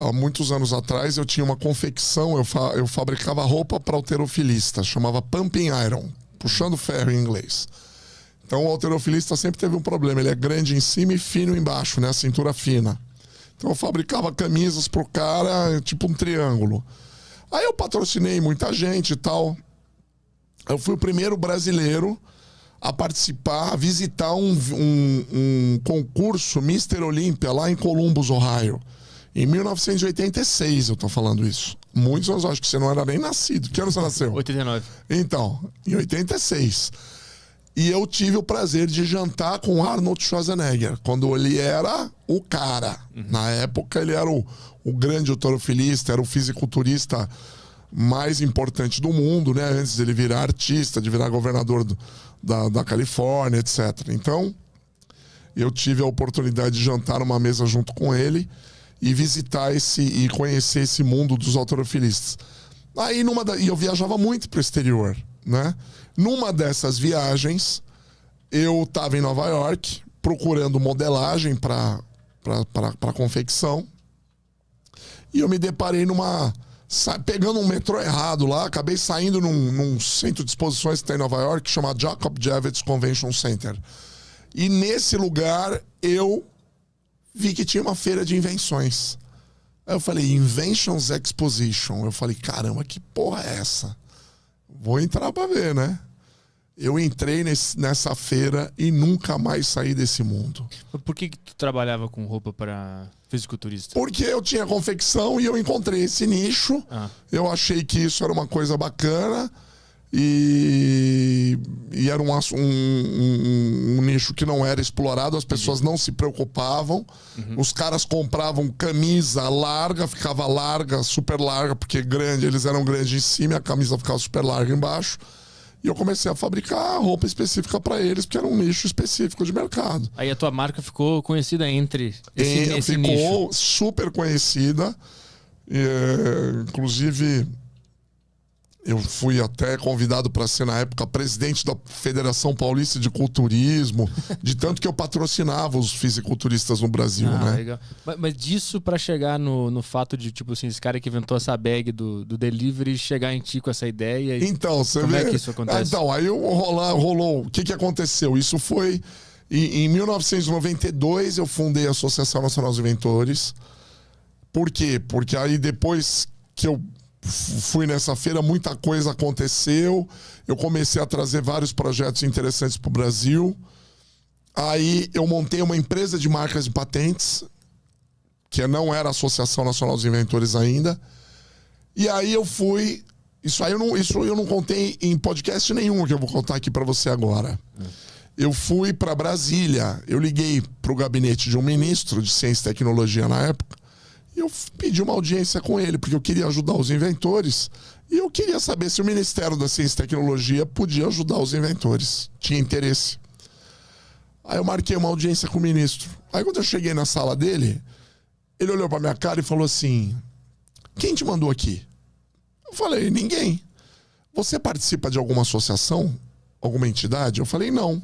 há muitos anos atrás, eu tinha uma confecção, eu fabricava roupa para halterofilista, chamava pumping iron, puxando ferro em inglês. Então o halterofilista sempre teve um problema, ele é grande em cima e fino embaixo, né? A cintura fina. Então eu fabricava camisas pro cara, tipo um triângulo. Aí eu patrocinei muita gente e tal. Eu fui o primeiro brasileiro a participar, a visitar um concurso Mr. Olympia lá em Columbus, Ohio. Em 1986 eu tô falando isso. Muitos anos, acho que você não era nem nascido. Que ano você nasceu? 89. Então, em 86. E eu tive o prazer de jantar com Arnold Schwarzenegger, quando ele era o cara. Na época ele era o grande halterofilista, era o fisiculturista mais importante do mundo, né? Antes de ele virar artista, de virar governador da Califórnia, etc. Então, eu tive a oportunidade de jantar numa mesa junto com ele e visitar e conhecer esse mundo dos halterofilistas. Aí e eu viajava muito para o exterior, né? Numa dessas viagens, eu estava em Nova York procurando modelagem para confecção e eu me deparei pegando um metrô errado lá, acabei saindo num centro de exposições que tem em Nova York, chamado Jacob Javits Convention Center. E nesse lugar eu vi que tinha uma feira de invenções. Aí eu falei, Inventions Exposition. Eu falei, caramba, que porra é essa? Vou entrar pra ver, né? Eu entrei nessa feira e nunca mais saí desse mundo. Por que tu trabalhava com roupa para fisiculturista? Porque eu tinha confecção e eu encontrei esse nicho. Eu achei que isso era uma coisa bacana e era um nicho que não era explorado, as pessoas não se preocupavam. Os caras compravam camisa larga, ficava larga, super larga, porque eles eram grandes em cima e a camisa ficava super larga embaixo. E eu comecei a fabricar roupa específica para eles, porque era um nicho específico de mercado. Aí a tua marca ficou conhecida entre esse nicho. Ficou super conhecida. Inclusive, eu fui até convidado para ser, na época, presidente da Federação Paulista de Culturismo, de tanto que eu patrocinava os fisiculturistas no Brasil, né? Legal. Mas disso para chegar no fato de, tipo assim, esse cara que inventou essa bag do delivery chegar em ti com essa ideia. Então, você como vê... é que isso acontece? Então, aí rolou. O que aconteceu? Isso foi... Em 1992, eu fundei a Associação Nacional dos Inventores. Por quê? Porque aí depois que eu fui nessa feira, muita coisa aconteceu. Eu comecei a trazer vários projetos interessantes para o Brasil. Aí eu montei uma empresa de marcas e patentes, que não era a Associação Nacional dos Inventores ainda. E aí eu fui... Isso eu não contei em podcast nenhum, que eu vou contar aqui para você agora. Eu fui para Brasília. Eu liguei para o gabinete de um ministro de Ciência e Tecnologia na época. Eu pedi uma audiência com ele, porque eu queria ajudar os inventores. E eu queria saber se o Ministério da Ciência e Tecnologia podia ajudar os inventores. Tinha interesse. Aí eu marquei uma audiência com o ministro. Aí quando eu cheguei na sala dele, ele olhou pra minha cara e falou assim: quem te mandou aqui? Eu falei, ninguém. Você participa de alguma associação? Alguma entidade? Eu falei, não.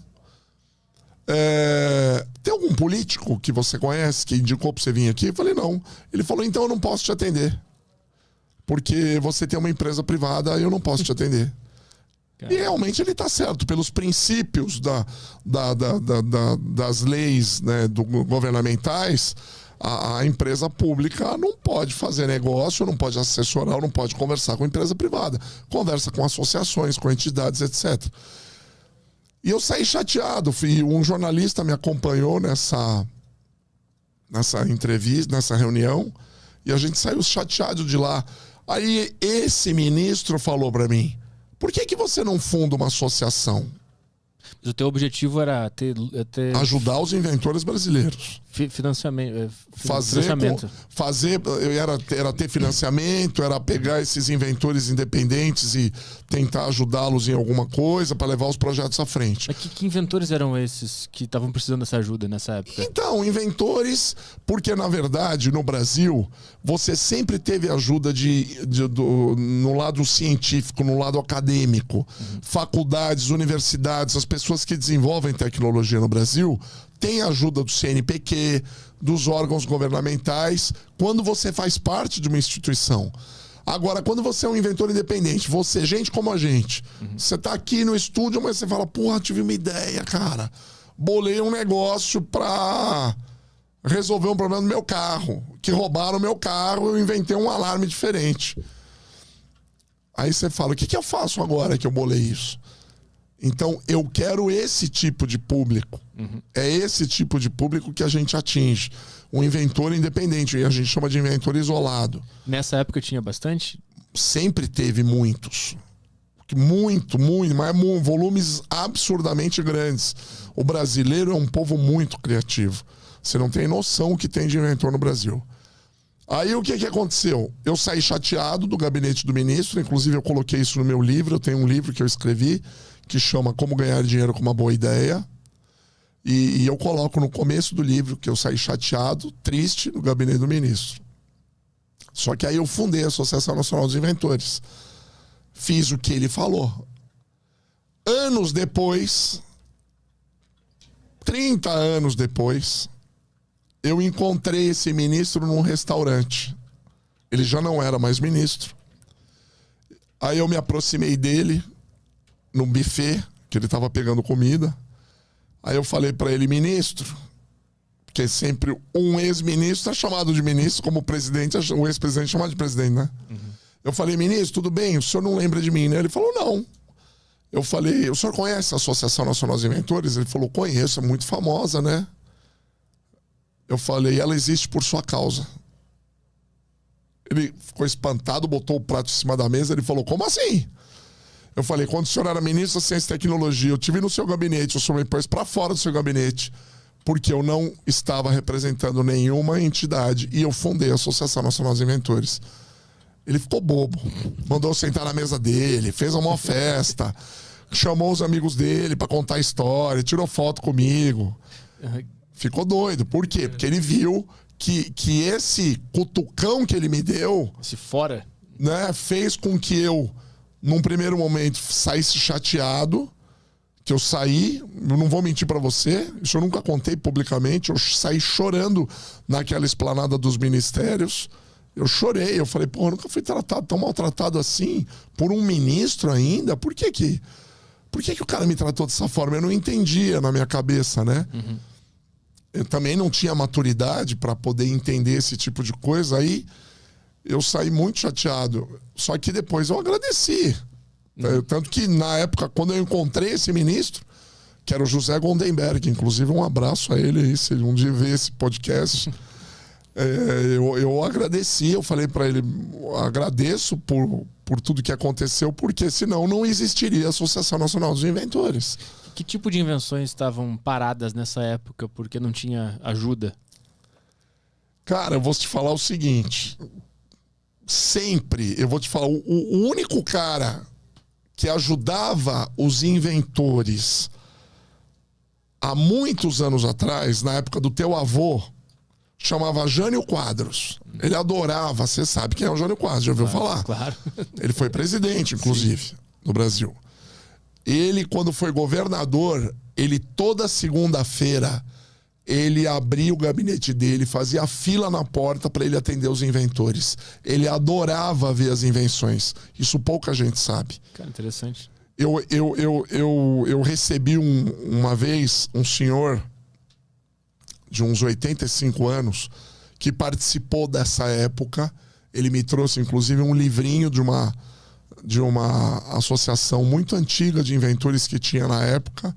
Tem algum político que você conhece que indicou pra você vir aqui? Eu falei, não. Ele falou, então eu não posso te atender. Porque você tem uma empresa privada e eu não posso te atender. E realmente ele tá certo. Pelos princípios das leis, né, governamentais, a empresa pública não pode fazer negócio, não pode assessorar, não pode conversar com a empresa privada. Conversa com associações, com entidades, etc. E eu saí chateado. Um jornalista me acompanhou nessa entrevista, nessa reunião, e a gente saiu chateado de lá. Aí esse ministro falou para mim, por que você não funda uma associação? Mas o teu objetivo era ajudar os inventores brasileiros. Financiamento. Era ter financiamento, era pegar esses inventores independentes e tentar ajudá-los em alguma coisa para levar os projetos à frente. Mas que inventores eram esses que estavam precisando dessa ajuda nessa época? Então, inventores, porque na verdade no Brasil você sempre teve ajuda no lado científico, no lado acadêmico. Faculdades, universidades, as pessoas que desenvolvem tecnologia no Brasil tem ajuda do CNPq, dos órgãos governamentais, quando você faz parte de uma instituição. Agora, quando você é um inventor independente, você, gente como a gente, você tá aqui no estúdio, mas você fala, porra, tive uma ideia, cara. Bolei um negócio pra resolver um problema do meu carro. Que roubaram o meu carro, eu inventei um alarme diferente. Aí você fala, o que eu faço agora que eu bolei isso? Então, eu quero esse tipo de público. É esse tipo de público que a gente atinge. Um inventor independente, e a gente chama de inventor isolado. Nessa época tinha bastante? Sempre teve muitos. Muito, mas volumes absurdamente grandes. O brasileiro é um povo muito criativo. Você não tem noção o que tem de inventor no Brasil. Aí o que aconteceu? Eu saí chateado do gabinete do ministro, inclusive eu coloquei isso no meu livro, eu tenho um livro que eu escrevi, que chama Como Ganhar Dinheiro com uma Boa Ideia. E eu coloco no começo do livro que eu saí chateado, triste, no gabinete do ministro. Só que aí eu fundei a Associação Nacional dos Inventores. Fiz o que ele falou. Anos depois, 30 anos depois, eu encontrei esse ministro num restaurante. Ele já não era mais ministro. Aí eu me aproximei dele num buffet, que ele estava pegando comida. Aí eu falei para ele, ministro, porque sempre um ex-ministro é chamado de ministro, como o presidente, o ex-presidente é chamado de presidente, né? Eu falei, ministro, tudo bem? O senhor não lembra de mim, né? Ele falou, não. Eu falei, o senhor conhece a Associação Nacional dos Inventores? Ele falou, conheço, é muito famosa, né? Eu falei, ela existe por sua causa. Ele ficou espantado, botou o prato em cima da mesa, ele falou, como assim? Eu falei, quando o senhor era ministro da Ciência e Tecnologia, eu tive no seu gabinete, o senhor me pôs para fora do seu gabinete, porque eu não estava representando nenhuma entidade, e eu fundei a Associação Nacional dos Inventores. Ele ficou bobo, mandou eu sentar na mesa dele, fez uma festa, chamou os amigos dele para contar a história, tirou foto comigo. Ficou doido. Por quê? Porque ele viu que esse cutucão que ele me deu... Esse fora? Né, fez com que eu, num primeiro momento, saísse chateado. Que eu saí, eu não vou mentir pra você, isso eu nunca contei publicamente, eu saí chorando naquela esplanada dos ministérios. Eu chorei, eu falei, pô, eu nunca fui tratado tão maltratado assim por um ministro ainda. Por que o cara me tratou dessa forma? Eu não entendia na minha cabeça, né? Eu também não tinha maturidade para poder entender esse tipo de coisa. Aí eu saí muito chateado. Só que depois eu agradeci. Tanto que na época, quando eu encontrei esse ministro, que era o José Gondenberg, inclusive um abraço a ele aí, se ele um dia ver esse podcast, eu agradeci, eu falei para ele, agradeço por tudo que aconteceu, porque senão não existiria a Associação Nacional dos Inventores. Que tipo de invenções estavam paradas nessa época porque não tinha ajuda? Cara, eu vou te falar o seguinte. Sempre, eu vou te falar, o único cara que ajudava os inventores há muitos anos atrás, na época do teu avô, chamava Jânio Quadros. Ele adorava, você sabe quem é o Jânio Quadros, já ouviu falar? Claro. Ele foi presidente, inclusive, no Brasil. Ele, quando foi governador, ele toda segunda-feira, ele abria o gabinete dele, fazia fila na porta para ele atender os inventores. Ele adorava ver as invenções. Isso pouca gente sabe. Cara, interessante. Eu recebi uma vez um senhor de uns 85 anos que participou dessa época. Ele me trouxe, inclusive, um livrinho de uma associação muito antiga de inventores que tinha na época,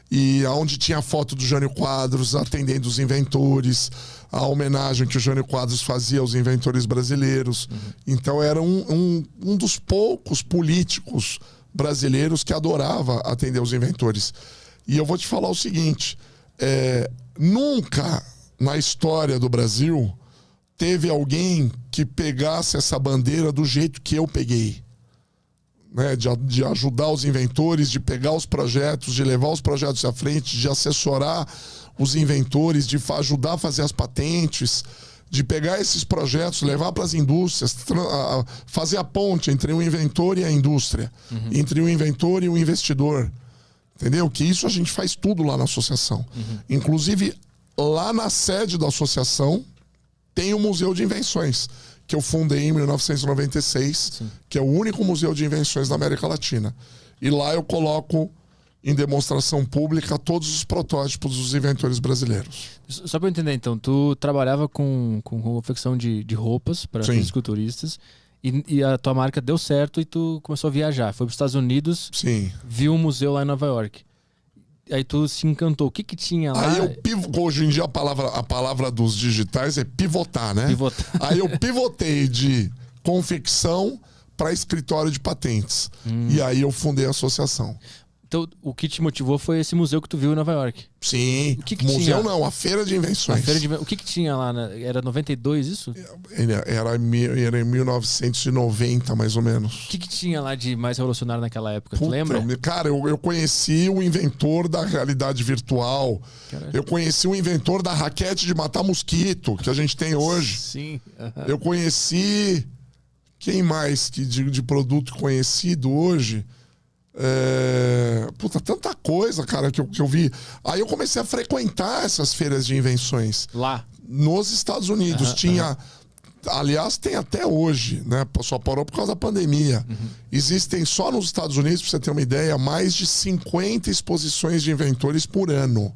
e onde tinha a foto do Jânio Quadros atendendo os inventores, a homenagem que o Jânio Quadros fazia aos inventores brasileiros. Então era um dos poucos políticos brasileiros que adorava atender os inventores. E eu vou te falar o seguinte, nunca na história do Brasil teve alguém que pegasse essa bandeira do jeito que eu peguei. Né, de ajudar os inventores, de pegar os projetos, de levar os projetos à frente, de assessorar os inventores, de ajudar a fazer as patentes, de pegar esses projetos, levar para as indústrias, fazer a ponte entre o inventor e a indústria, entre o inventor e o investidor. Entendeu? Que isso a gente faz tudo lá na associação. Inclusive, lá na sede da associação tem o Museu de Invenções, que eu fundei em 1996, que é o único museu de invenções da América Latina. E lá eu coloco em demonstração pública todos os protótipos dos inventores brasileiros. Só para eu entender, então, tu trabalhava com confecção de roupas para fisiculturistas e a tua marca deu certo e tu começou a viajar. Foi para os Estados Unidos, viu um museu lá em Nova York. Aí tu se encantou. O que tinha lá? Aí hoje em dia a palavra dos digitais é pivotar, né? Aí eu pivotei de confecção para escritório de patentes. E aí eu fundei a associação. Então, o que te motivou foi esse museu que tu viu em Nova York? Sim. Museu tinha? Não, a Feira de Invenções. O que tinha lá? Era 92 isso? Era em 1990, mais ou menos. O que tinha lá de mais revolucionário naquela época? Tu lembra? Cara, eu conheci o inventor da realidade virtual. Caralho. Eu conheci o inventor da raquete de matar mosquito, que a gente tem hoje. Sim. Eu conheci... Quem mais de produto conhecido hoje? Tanta coisa, cara, que eu vi. Aí eu comecei a frequentar essas feiras de invenções. Lá? Nos Estados Unidos. Tinha... Aliás, tem até hoje, né? Só parou por causa da pandemia. Existem só nos Estados Unidos, pra você ter uma ideia, mais de 50 exposições de inventores por ano.